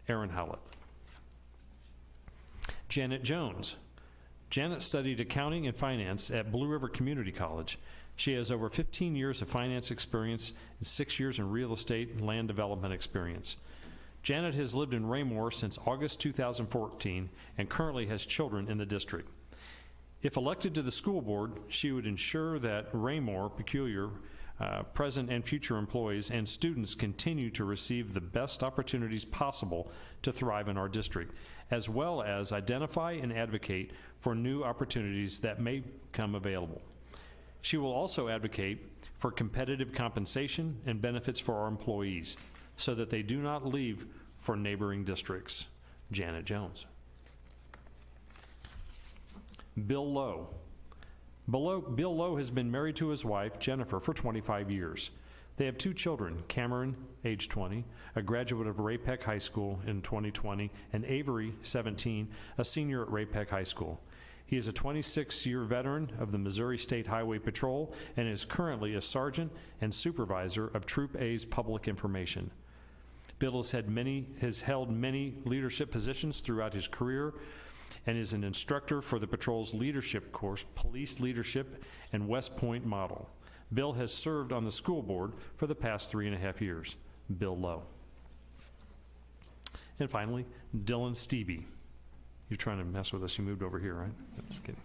Aaron Howlett. Janet Jones. Janet studied accounting and finance at Blue River Community College. She has over 15 years of finance experience and 6 years in real estate and land development experience. Janet has lived in Raymore since August 2014 and currently has children in the district. If elected to the school board, she would ensure that Raymore peculiar present and future employees and students continue to receive the best opportunities possible to thrive in our district, as well as identify and advocate for new opportunities that may come available. She will also advocate for competitive compensation and benefits for our employees so that they do not leave for neighboring districts. Janet Jones. Bill Lowe. Bill Lowe has been married to his wife, Jennifer, for 25 years. They have 2 children, Cameron, age 20, a graduate of Ray Peck High School in 2020, and Avery, 17, a senior at Ray Peck High School. He is a 26-year veteran of the Missouri State Highway Patrol and is currently a sergeant and supervisor of Troop A's Public Information. Bill has held many leadership positions throughout his career and is an instructor for the patrol's leadership course, Police Leadership and West Point Model. Bill has served on the school board for the past 3.5 years. Bill Lowe. And finally, Dylan Stevie. You're trying to mess with us. You moved over here, right? I'm just kidding.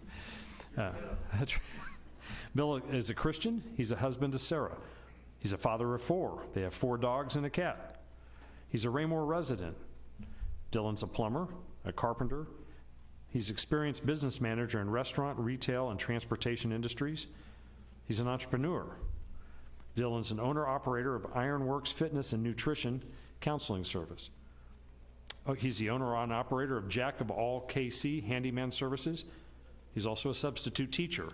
That's right. Bill is a Christian. He's a husband to Sarah. He's a father of 4. They have 4 dogs and a cat. He's a Raymore resident. Dylan's a plumber, a carpenter. He's an experienced business manager in restaurant, retail, and transportation industries. He's an entrepreneur. Dylan's an owner-operator of Ironworks Fitness and Nutrition Counseling Service. He's the owner and operator of Jack of All KC Handyman Services. He's also a substitute teacher,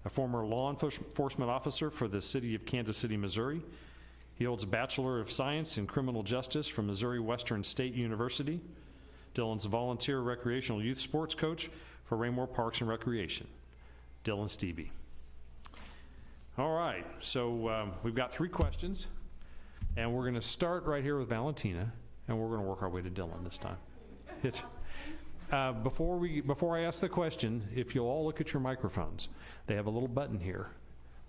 a former law enforcement officer for the city of Kansas City, Missouri. He holds a Bachelor of Science in Criminal Justice from Missouri Western State University. Dylan's a volunteer recreational youth sports coach for Raymore Parks and Recreation. Dylan Stevie. All right, so we've got 3 questions, and we're going to start right here with Valentina, and we're going to work our way to Dylan this time. Before I ask the question, if you'll all look at your microphones, they have a little button here.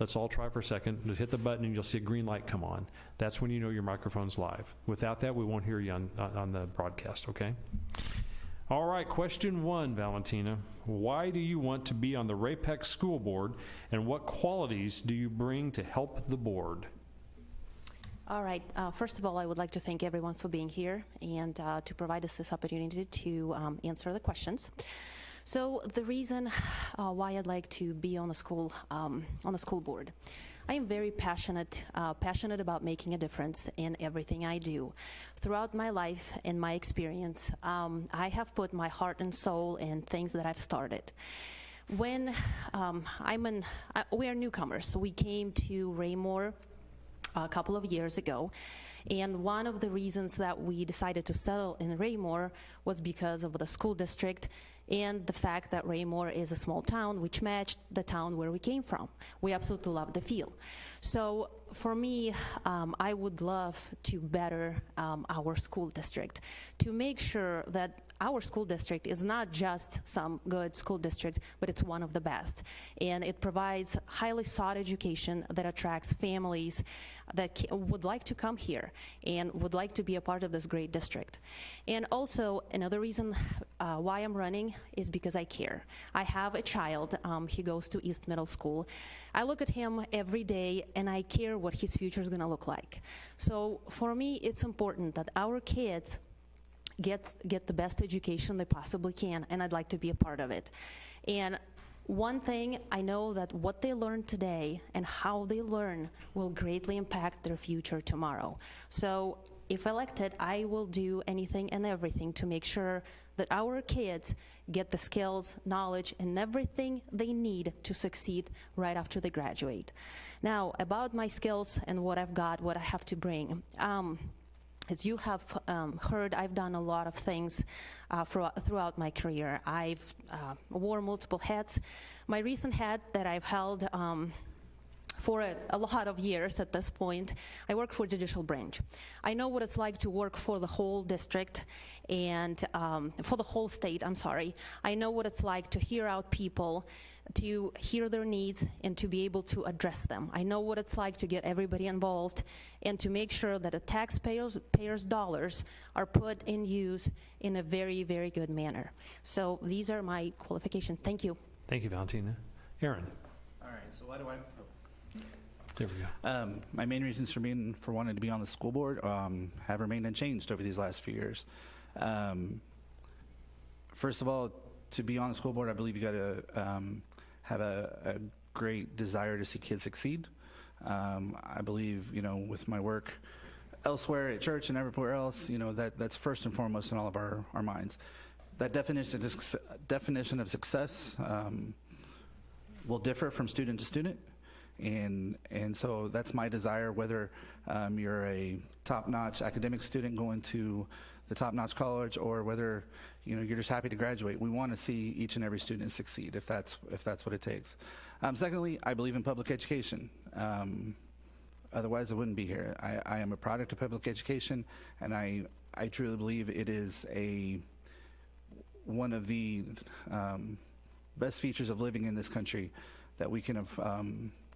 Let's all try for a second. Just hit the button and you'll see a green light come on. That's when you know your microphone's live. Without that, we won't hear you on the broadcast, okay? All right, question 1, Valentina. Why do you want to be on the Ray Peck School Board, and what qualities do you bring to help the board? All right, first of all, I would like to thank everyone for being here and to provide us this opportunity to answer the questions. So the reason why I'd like to be on the school board, I am very passionate about making a difference in everything I do. Throughout my life and my experience, I have put my heart and soul in things that I've started. When we are newcomers, so we came to Raymore a couple of years ago, and one of the reasons that we decided to settle in Raymore was because of the school district and the fact that Raymore is a small town which matched the town where we came from. We absolutely love the feel. So for me, I would love to better our school district, to make sure that our school district is not just some good school district, but it's one of the best. And it provides highly sought education that attracts families that would like to come here and would like to be a part of this great district. And also, another reason why I'm running is because I care. I have a child, he goes to East Middle School. I look at him every day and I care what his future is gonna look like. So for me, it's important that our kids get the best education they possibly can, and I'd like to be a part of it. And one thing, I know that what they learn today and how they learn will greatly impact their future tomorrow. So if elected, I will do anything and everything to make sure that our kids get the skills, knowledge, and everything they need to succeed right after they graduate. Now, about my skills and what I've got, what I have to bring. As you have heard, I've done a lot of things throughout my career. I've wore multiple hats. My recent hat that I've held for a lot of years at this point. I work for judicial branch. I know what it's like to work for the whole district and for the whole state, I'm sorry. I know what it's like to hear out people, to hear their needs, and to be able to address them. I know what it's like to get everybody involved and to make sure that the taxpayers' dollars are put in use in a very, very good manner. So these are my qualifications. Thank you. Thank you, Valentina. Aaron. All right, so why do I? There we go. My main reasons for wanting to be on the school board have remained unchanged over these last few years. First of all, to be on the school board, I believe you got to have a great desire to see kids succeed. I believe, with my work elsewhere at church and everywhere else, that's first and foremost in all of our minds. That definition of success will differ from student to student. And so that's my desire, whether you're a top-notch academic student going to the top-notch college, or whether you're just happy to graduate. We want to see each and every student succeed, if that's what it takes. Secondly, I believe in public education. Otherwise, I wouldn't be here. I am a product of public education, and I truly believe it is one of the best features of living in this country, that we can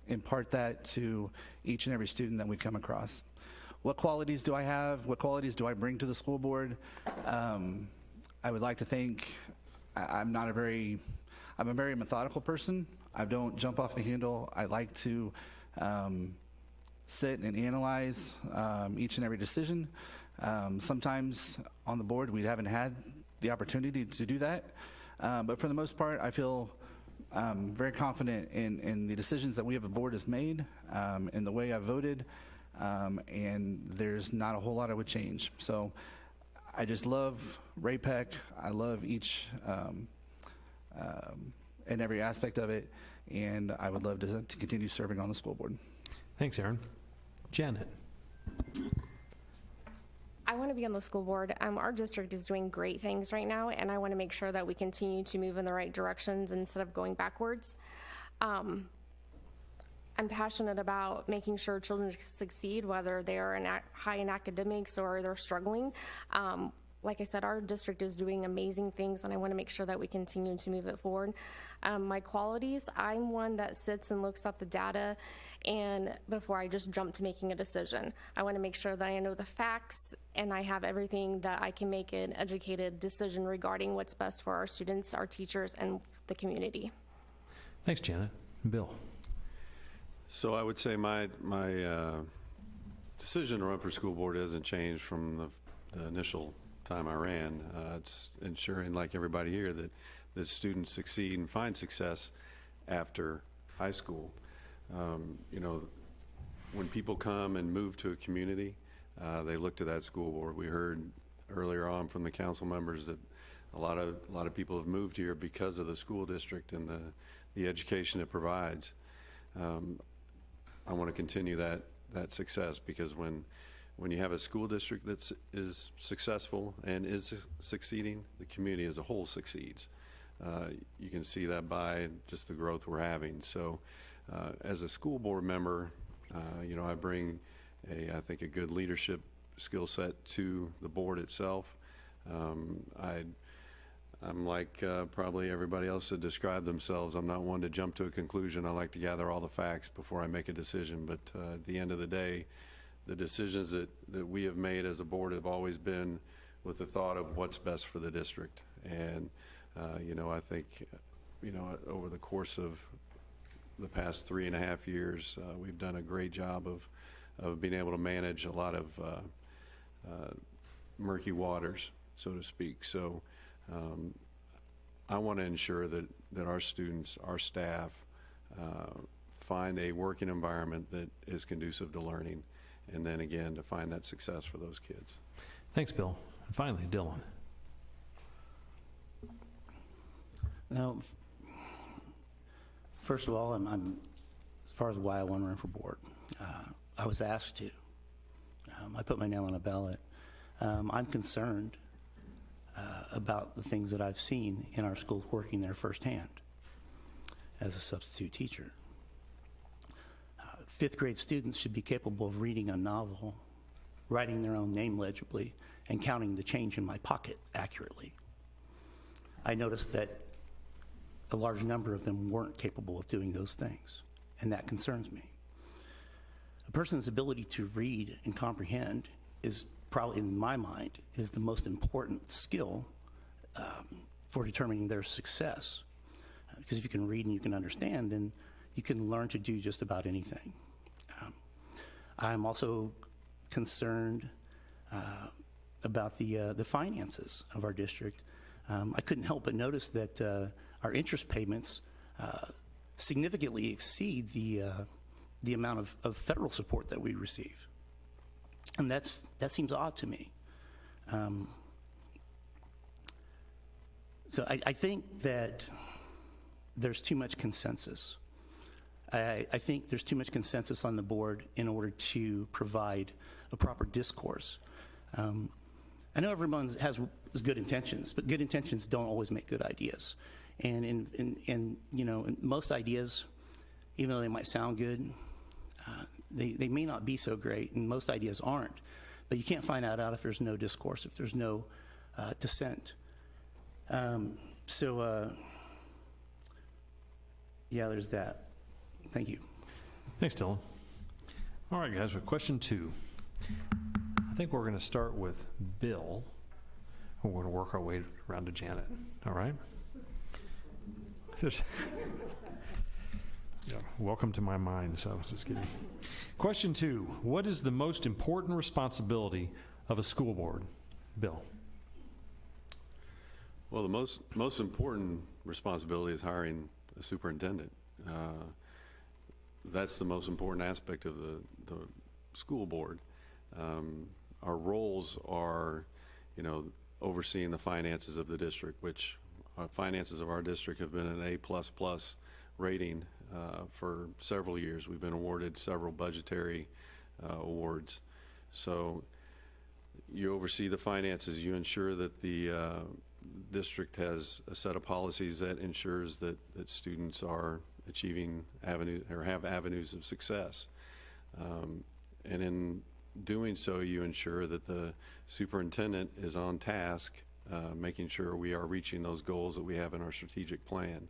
impart that to each and every student that we come across. What qualities do I have? What qualities do I bring to the school board? I would like to think I'm a very methodical person. I don't jump off the handle. I like to sit and analyze each and every decision. Sometimes on the board we haven't had the opportunity to do that, but for the most part, I feel very confident in the decisions that we have a board has made, in the way I voted, and there's not a whole lot I would change. So I just love RAPEC. I love each and every aspect of it, and I would love to continue serving on the school board. Thanks, Aaron. Janet. I want to be on the school board. Our district is doing great things right now, and I want to make sure that we continue to move in the right directions instead of going backwards. I'm passionate about making sure children succeed, whether they're high in academics or they're struggling. Like I said, our district is doing amazing things, and I want to make sure that we continue to move it forward. My qualities, I'm one that sits and looks at the data and before I just jump to making a decision. I want to make sure that I know the facts and I have everything that I can make an educated decision regarding what's best for our students, our teachers, and the community. Thanks, Janet. Bill. So I would say my decision to run for school board hasn't changed from the initial time I ran. It's ensuring, like everybody here, that students succeed and find success after high school. When people come and move to a community, they look to that school board. We heard earlier on from the council members that a lot of people have moved here because of the school district and the education it provides. I want to continue that success, because when you have a school district that is successful and is succeeding, the community as a whole succeeds. You can see that by just the growth we're having. So as a school board member, I bring I think a good leadership skill set to the board itself. I'm like probably everybody else that describe themselves. I'm not one to jump to a conclusion. I like to gather all the facts before I make a decision. But at the end of the day, the decisions that we have made as a board have always been with the thought of what's best for the district. And, I think, over the course of the past 3.5 years, we've done a great job of being able to manage a lot of murky waters, so to speak. So I want to ensure that our students, our staff, find a working environment that is conducive to learning, and then again to find that success for those kids. Thanks, Bill. And finally, Dylan. Now, first of all, I'm as far as why I want to run for board, I was asked to. I put my name on a ballot. I'm concerned about the things that I've seen in our schools working there firsthand as a substitute teacher. fifth grade students should be capable of reading a novel, writing their own name legibly, and counting the change in my pocket accurately. I noticed that a large number of them weren't capable of doing those things, and that concerns me. A person's ability to read and comprehend is probably, in my mind, is the most important skill for determining their success. Because if you can read and you can understand, then you can learn to do just about anything. I'm also concerned about the finances of our district. I couldn't help but notice that our interest payments significantly exceed the amount of federal support that we receive. And that seems odd to me. So I think that there's too much consensus. I think there's too much consensus on the board in order to provide a proper discourse. I know everyone has good intentions, but good intentions don't always make good ideas. And in most ideas, even though they might sound good, they may not be so great, and most ideas aren't. But you can't find that out if there's no discourse, if there's no dissent. Yeah, there's that. Thank you. Thanks, Dylan. All right, guys, with question 2. I think we're going to start with Bill. We're going to work our way around to Janet. All right? Yeah, welcome to my mind, so just kidding. Question 2. What is the most important responsibility of a school board? Bill. Well, the most important responsibility is hiring a superintendent. That's the most important aspect of the school board. Our roles are, overseeing the finances of the district, which finances of our district have been an A++ rating for several years. We've been awarded several budgetary awards. So you oversee the finances. You ensure that the district has a set of policies that ensures that students are achieving avenues or have avenues of success. And in doing so, you ensure that the superintendent is on task, making sure we are reaching those goals that we have in our strategic plan.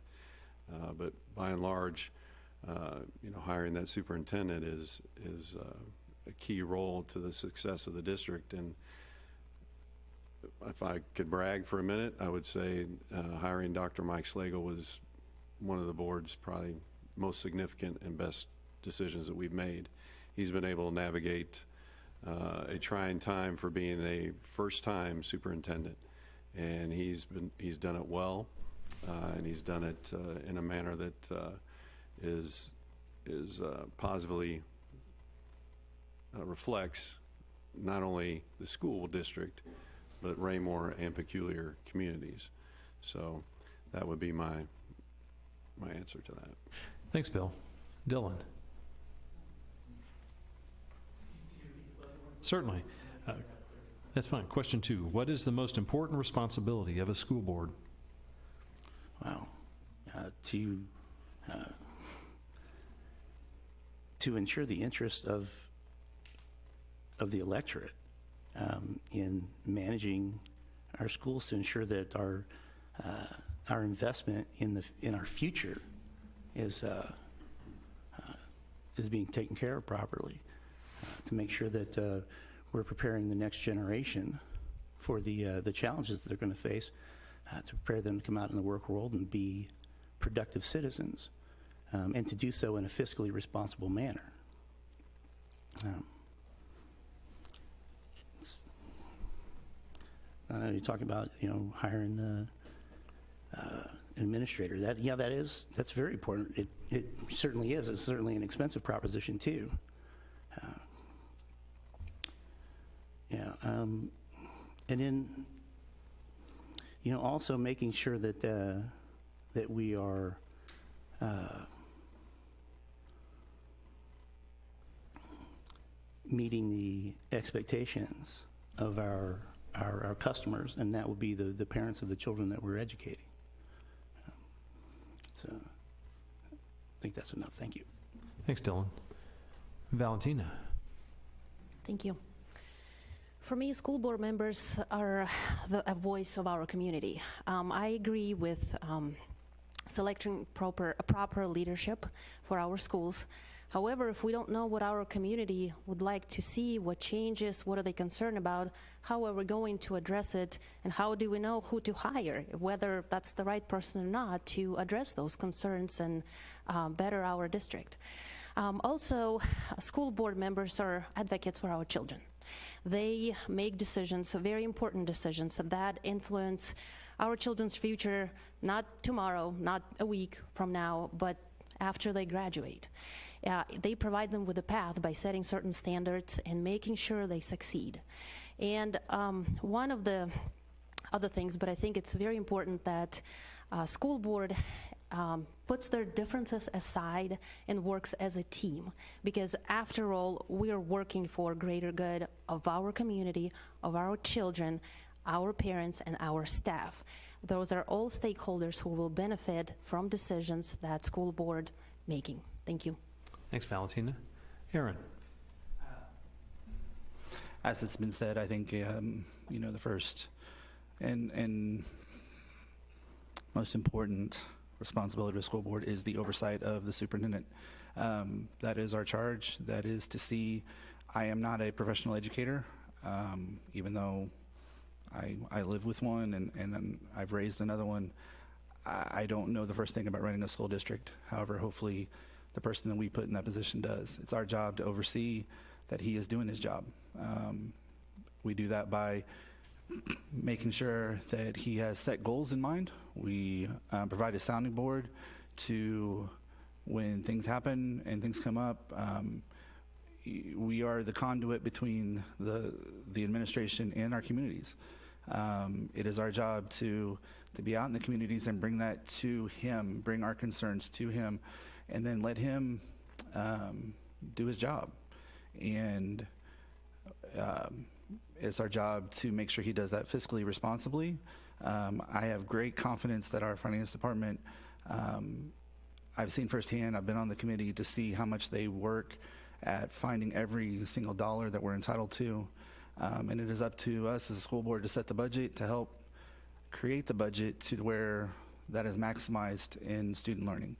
But by and large, hiring that superintendent is a key role to the success of the district. And if I could brag for a minute, I would say hiring Dr. Mike Slagle was one of the board's probably most significant and best decisions that we've made. He's been able to navigate a trying time for being a first-time superintendent, and he's done it well, and he's done it in a manner that is positively reflects not only the school district, but Raymore and peculiar communities. So that would be my answer to that. Thanks, Bill. Dylan. Certainly. That's fine. Question 2. What is the most important responsibility of a school board? Wow. To ensure the interest of the electorate in managing our schools, to ensure that our investment in our future is being taken care of properly, to make sure that we're preparing the next generation for the challenges that they're going to face, to prepare them to come out in the work world and be productive citizens, and to do so in a fiscally responsible manner. You talk about hiring an administrator. That's very important. It certainly is. It's certainly an expensive proposition too. And then also making sure that that we are meeting the expectations of our customers, and that would be the parents of the children that we're educating. So I think that's enough. Thank you. Thanks, Dylan. Valentina. Thank you. For me, school board members are a voice of our community. I agree with selecting proper leadership for our schools. However, if we don't know what our community would like to see, what changes, what are they concerned about, how are we going to address it, and how do we know who to hire, whether that's the right person or not, to address those concerns and better our district. Also, school board members are advocates for our children. They make decisions, very important decisions, that influence our children's future, not tomorrow, not a week from now, but after they graduate. They provide them with a path by setting certain standards and making sure they succeed. And one of the other things, but I think it's very important that school board puts their differences aside and works as a team, because after all, we are working for greater good of our community, of our children, our parents, and our staff. Those are all stakeholders who will benefit from decisions that school board making. Thank you. Thanks, Valentina. Aaron. As it's been said, I think the first and most important responsibility of the school board is the oversight of the superintendent. That is our charge. That is to see. I am not a professional educator, even though I live with one and I've raised another one. I don't know the first thing about running a school district. However, hopefully the person that we put in that position does. It's our job to oversee that he is doing his job. We do that by making sure that he has set goals in mind. We provide a sounding board to when things happen and things come up. We are the conduit between the administration and our communities. It is our job to be out in the communities and bring that to him, bring our concerns to him, and then let him do his job. And it's our job to make sure he does that fiscally responsibly. I have great confidence that our finance department, I've seen firsthand, I've been on the committee to see how much they work at finding every single dollar that we're entitled to. And it is up to us as a school board to set the budget, to help create the budget to where that is maximized in student learning.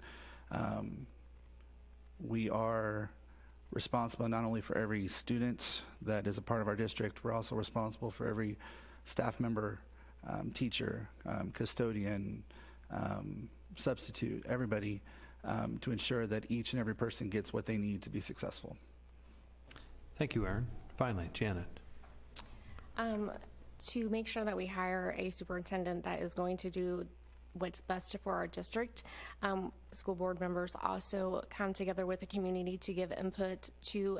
We are responsible not only for every student that is a part of our district, we're also responsible for every staff member, teacher, custodian, substitute, everybody, to ensure that each and every person gets what they need to be successful. Thank you, Aaron. Finally, Janet. To make sure that we hire a superintendent that is going to do what's best for our district, school board members also come together with the community to give input to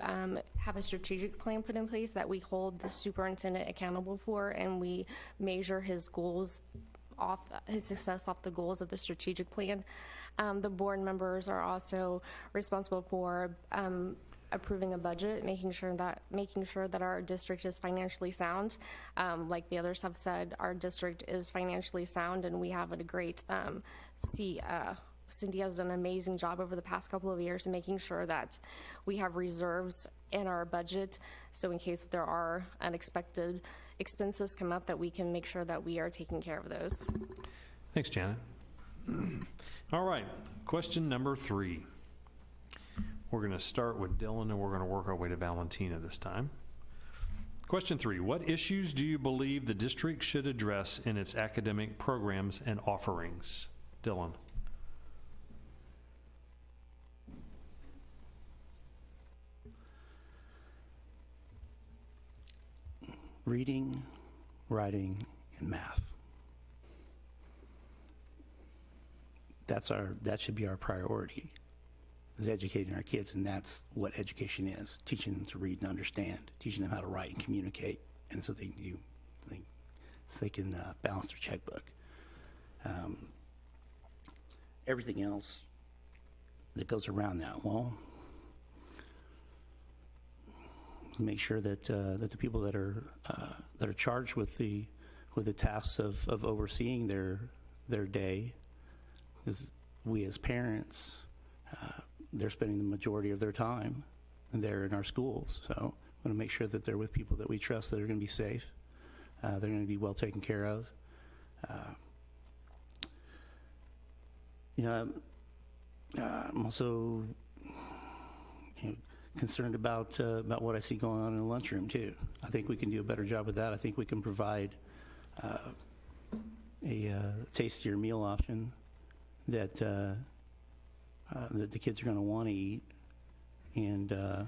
have a strategic plan put in place that we hold the superintendent accountable for, and we measure his goals off his success off the goals of the strategic plan. The board members are also responsible for approving a budget, making sure that our district is financially sound. Like the others have said, our district is financially sound, and we have a great Cindy has done an amazing job over the past couple of years in making sure that we have reserves in our budget, so in case there are unexpected expenses come up, that we can make sure that we are taking care of those. Thanks, Janet. All right, question number 3. We're going to start with Dylan, and we're going to work our way to Valentina this time. Question 3, what issues do you believe the district should address in its academic programs and offerings? Dylan. Reading, writing, and math. That should be our priority, is educating our kids, and that's what education is, teaching them to read and understand, teaching them how to write and communicate, and so they can balance their checkbook. Everything else that goes around that, well, make sure that the people that are charged with the tasks of overseeing their day, because we as parents, they're spending the majority of their time there in our schools. So we want to make sure that they're with people that we trust, that are going to be safe, they're going to be well taken care of. I'm also concerned about what I see going on in the lunchroom too. I think we can do a better job with that. I think we can provide a tastier meal option that that the kids are going to want to eat, and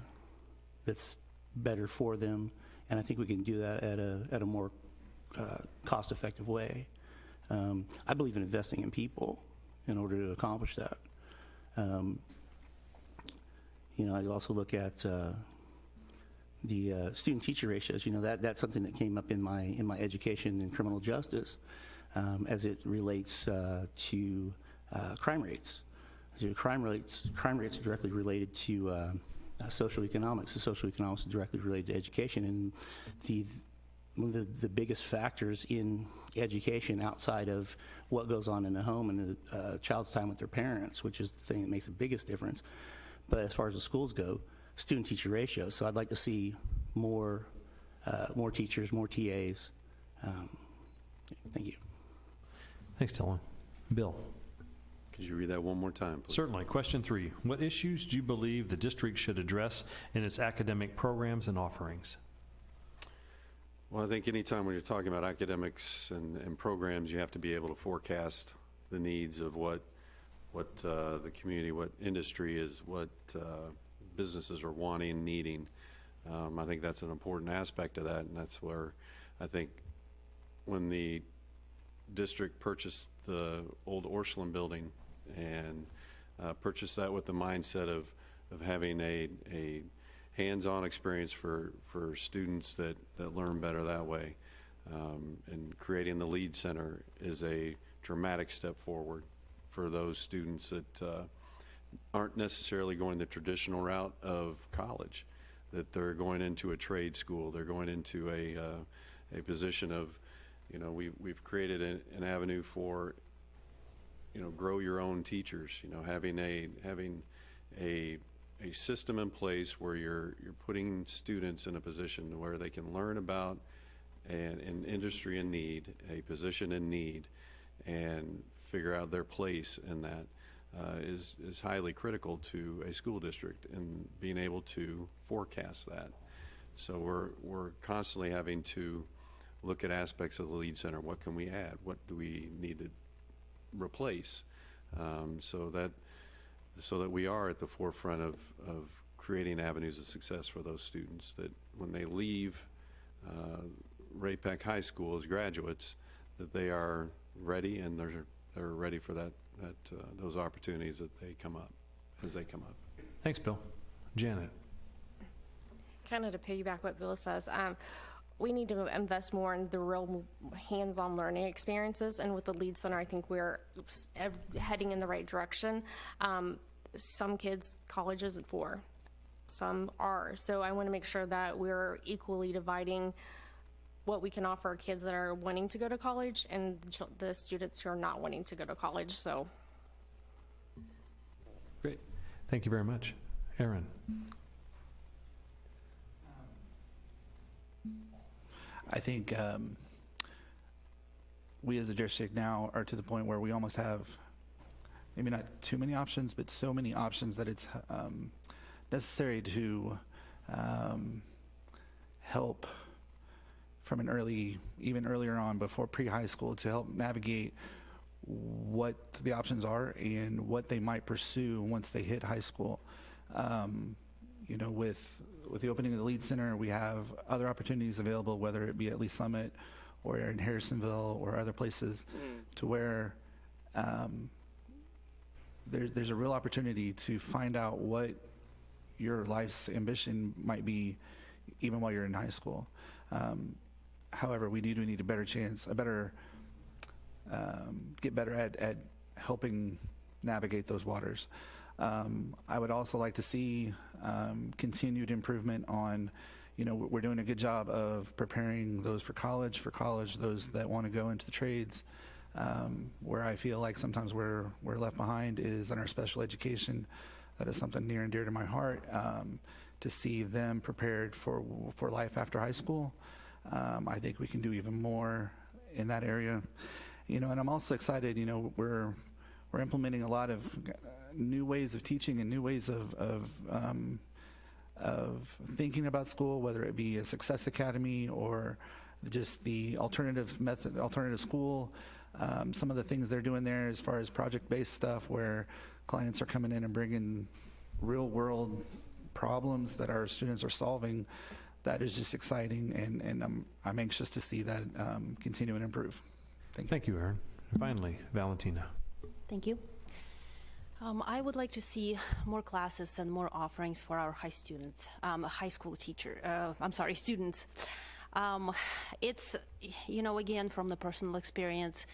that's better for them. And I think we can do that at a more cost-effective way. I believe in investing in people in order to accomplish that. I also look at the student-teacher ratios. That's something that came up in my education in criminal justice as it relates to crime rates. So crime rates are directly related to social economics. The social economics is directly related to education, and one of the biggest factors in education outside of what goes on in the home and a child's time with their parents, which is the thing that makes the biggest difference. But as far as the schools go, student-teacher ratio. So I'd like to see more teachers, more TAs. Thank you. Thanks, Dylan. Bill. Could you read that one more time, please? Certainly. Question 3. What issues do you believe the district should address in its academic programs and offerings? Well, I think anytime when you're talking about academics and programs, you have to be able to forecast the needs of what the community, what industry is, what businesses are wanting, needing. I think that's an important aspect of that, and that's where I think when the district purchased the old Orscheln building and purchased that with the mindset of having a hands-on experience for students that learn better that way, and creating the Lead Center is a dramatic step forward for those students that aren't necessarily going the traditional route of college, that they're going into a trade school, they're going into a position of, we've created an avenue for, grow your own teachers, having a system in place where you're putting students in a position where they can learn about an industry in need, a position in need, and figure out their place in that is highly critical to a school district, and being able to forecast that. So we're constantly having to look at aspects of the Lead Center. What can we add? What do we need to replace? So that we are at the forefront of creating avenues of success for those students, that when they leave Ray Peck High School as graduates, that they are ready, and they're ready for those opportunities that as they come up. Thanks, Bill. Janet. Kind of to piggyback what Bill says, we need to invest more in the real hands-on learning experiences, and with the Lead Center, I think we're heading in the right direction. Some kids, college isn't for, some are. So I want to make sure that we're equally dividing what we can offer kids that are wanting to go to college and the students who are not wanting to go to college. So, Great. Thank you very much. Aaron. I think we as a district now are to the point where we almost have maybe not too many options, but so many options that it's necessary to help from even earlier on, before pre-high school, to help navigate what the options are and what they might pursue once they hit high school. With the opening of the Lead Center, we have other opportunities available, whether it be at Lee Summit or in Harrisonville or other places, to where there's a real opportunity to find out what your life's ambition might be, even while you're in high school. However, we need a better chance, get better at helping navigate those waters. I would also like to see continued improvement on, we're doing a good job of preparing those for college, those that want to go into the trades. Where I feel like sometimes we're left behind is in our special education. That is something near and dear to my heart, to see them prepared for life after high school. I think we can do even more in that area. And I'm also excited, we're implementing a lot of new ways of teaching and new ways of thinking about school, whether it be a Success Academy or just the alternative school. Some of the things they're doing there as far as project-based stuff where clients are coming in and bringing real-world problems that our students are solving, that is just exciting, and I'm anxious to see that continue and improve. Thank you, Aaron. And finally, Valentina. Thank you. I would like to see more classes and more offerings for our students. It's, again, from the personal experience,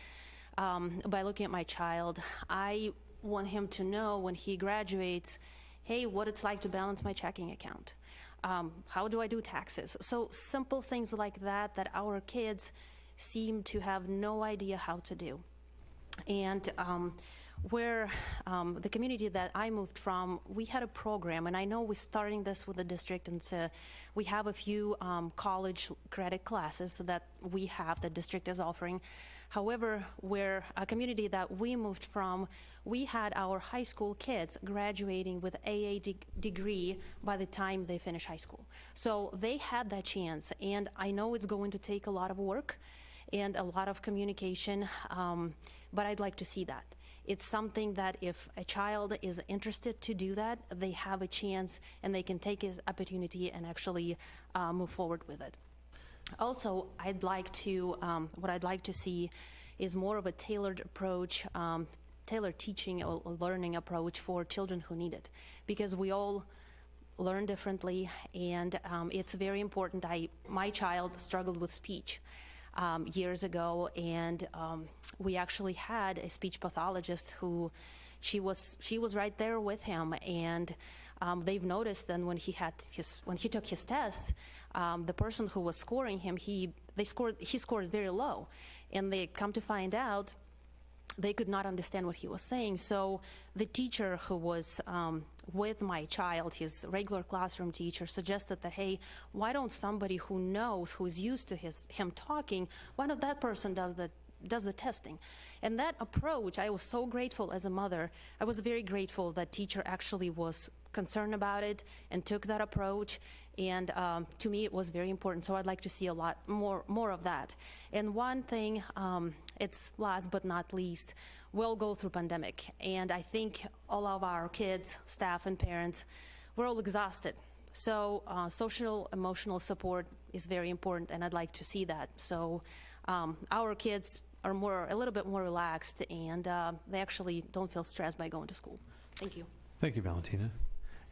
by looking at my child, I want him to know when he graduates, hey, what it's like to balance my checking account. How do I do taxes? So simple things like that our kids seem to have no idea how to do. And where the community that I moved from, we had a program, and I know we're starting this with the district, and so we have a few college credit classes that we have, the district is offering. However, where a community that we moved from, we had our high school kids graduating with AA degree by the time they finish high school. So they had that chance, and I know it's going to take a lot of work and a lot of communication, but I'd like to see that. It's something that if a child is interested to do that, they have a chance and they can take his opportunity and actually move forward with it. Also, what I'd like to see is more of a tailored approach, tailored teaching or learning approach for children who need it, because we all learn differently, and it's very important. My child struggled with speech years ago, and we actually had a speech pathologist who she was right there with him, and they've noticed then when he took his test, the person who was scoring him, he scored very low, and they come to find out they could not understand what he was saying. So the teacher who was with my child, his regular classroom teacher, suggested that, hey, why don't somebody who knows, who's used to him talking, why not that person does the testing? And that approach, I was so grateful as a mother. I was very grateful that teacher actually was concerned about it and took that approach. And to me, it was very important. So I'd like to see a lot more of that. And one thing, it's last but not least, we'll go through pandemic. And I think all of our kids, staff, and parents, we're all exhausted. So social, emotional support is very important, and I'd like to see that. So our kids are a little bit more relaxed, and they actually don't feel stressed by going to school. Thank you. Thank you, Valentina.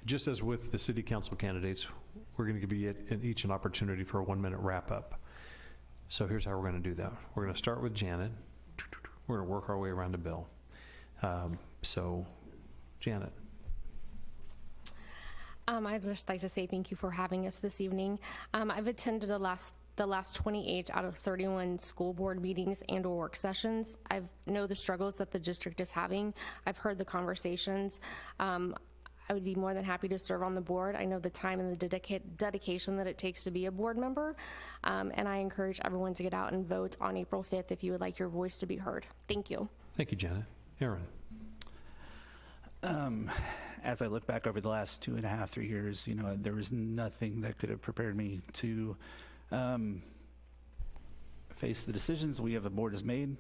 Just as with the city council candidates, we're going to give you each an opportunity for a 1-minute wrap-up. So here's how we're going to do that. We're going to start with Janet. We're going to work our way around to Bill. So, Janet. I'd just like to say thank you for having us this evening. I've attended the last 28 out of 31 school board meetings and or work sessions. I know the struggles that the district is having. I've heard the conversations. I would be more than happy to serve on the board. I know the time and the dedication that it takes to be a board member, and I encourage everyone to get out and vote on April 5th if you would like your voice to be heard. Thank you. Thank you, Janet. Aaron. As I look back over the last 2.5, 3 years, there was nothing that could have prepared me to face the decisions we have, the board has made,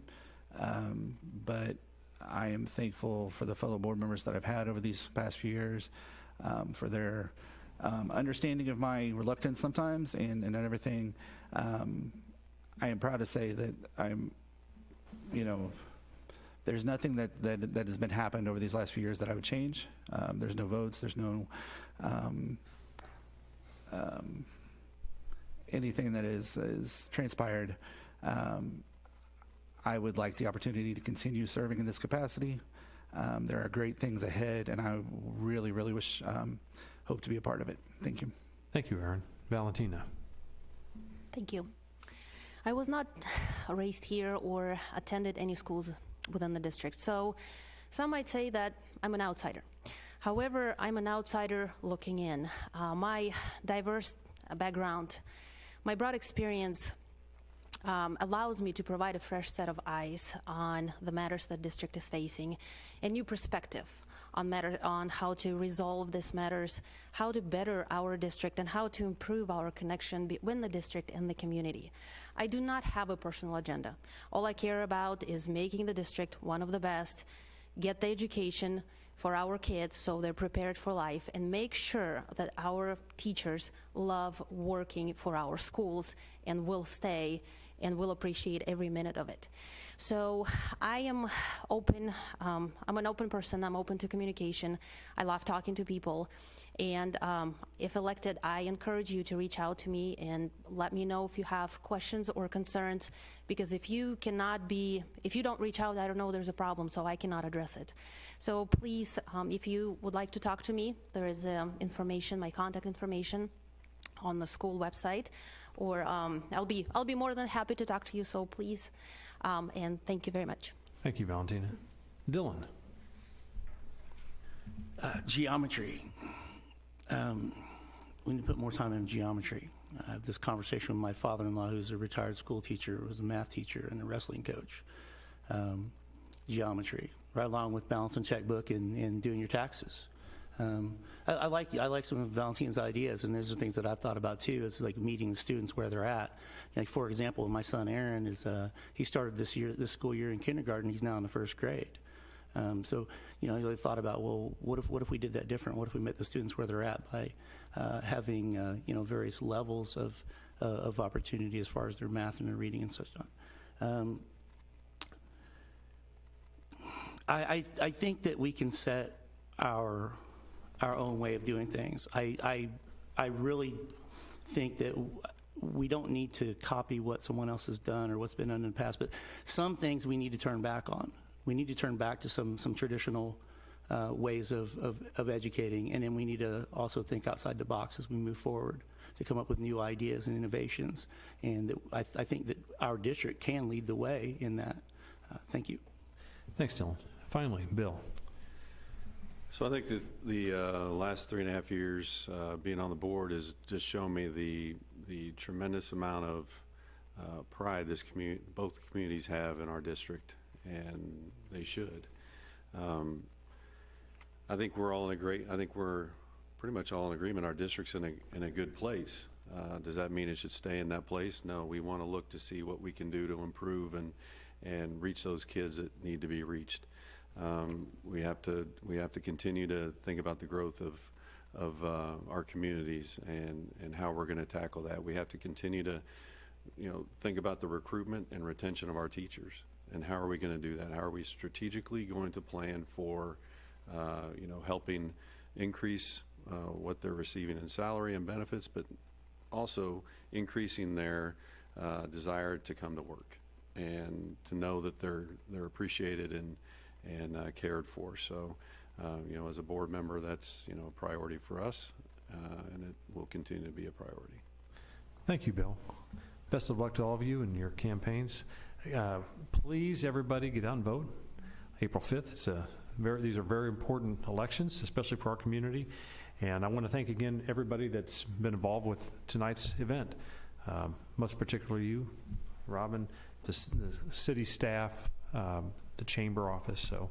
but I am thankful for the fellow board members that I've had over these past few years, for their understanding of my reluctance sometimes and everything. I am proud to say that there's nothing that has been happened over these last few years that I would change. There's no votes, there's no anything that is transpired. I would like the opportunity to continue serving in this capacity. There are great things ahead, and I really, really hope to be a part of it. Thank you. Thank you, Aaron. Valentina. Thank you. I was not raised here or attended any schools within the district, so some might say that I'm an outsider. However, I'm an outsider looking in. My diverse background, my broad experience allows me to provide a fresh set of eyes on the matters that district is facing, a new perspective on how to resolve these matters, how to better our district, and how to improve our connection between the district and the community. I do not have a personal agenda. All I care about is making the district one of the best, get the education for our kids so they're prepared for life, and make sure that our teachers love working for our schools and will stay and will appreciate every minute of it. So I am open. I'm an open person. I'm open to communication. I love talking to people. And if elected, I encourage you to reach out to me and let me know if you have questions or concerns, because if you don't reach out, I don't know there's a problem, so I cannot address it. So please, if you would like to talk to me, there is information, my contact information on the school website, or I'll be more than happy to talk to you, so please, and thank you very much. Thank you, Valentina. Dylan. Geometry. We need to put more time in geometry. I have this conversation with my father-in-law, who's a retired school teacher, was a math teacher and a wrestling coach. Geometry, right along with balancing checkbook and doing your taxes. I like some of Valentina's ideas, and those are things that I've thought about too. Is like meeting the students where they're at. Like, for example, my son Aaron he started this school year in kindergarten. He's now in the first grade. So, I really thought about, well, what if we did that different? What if we met the students where they're at by having various levels of opportunity as far as their math and their reading and such on. I think that we can set our own way of doing things. I really think that we don't need to copy what someone else has done or what's been done in the past, but some things we need to turn back on. We need to turn back to some traditional ways of educating, and then we need to also think outside the box as we move forward to come up with new ideas and innovations. And I think that our district can lead the way in that. Thank you. Thanks, Dylan. Finally, Bill. So I think that the last 3.5 years being on the board has just shown me the tremendous amount of pride both communities have in our district, and they should. I think we're pretty much all in agreement. Our district's in a good place. Does that mean it should stay in that place? No, we want to look to see what we can do to improve and reach those kids that need to be reached. We have to continue to think about the growth of our communities and how we're going to tackle that. We have to continue to, think about the recruitment and retention of our teachers, and how are we going to do that? How are we strategically going to plan for, helping increase what they're receiving in salary and benefits, but also increasing their desire to come to work and to know that they're appreciated and cared for. So, as a board member, that's, a priority for us, and it will continue to be a priority. Thank you, Bill. Best of luck to all of you in your campaigns. Please, everybody, get out and vote. April 5th, these are very important elections, especially for our community. And I want to thank again everybody that's been involved with tonight's event, most particularly you, Robin, the city staff, the chamber office. So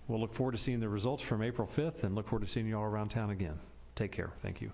we'll look forward to seeing the results from April 5th and look forward to seeing you all around town again. Take care. Thank you.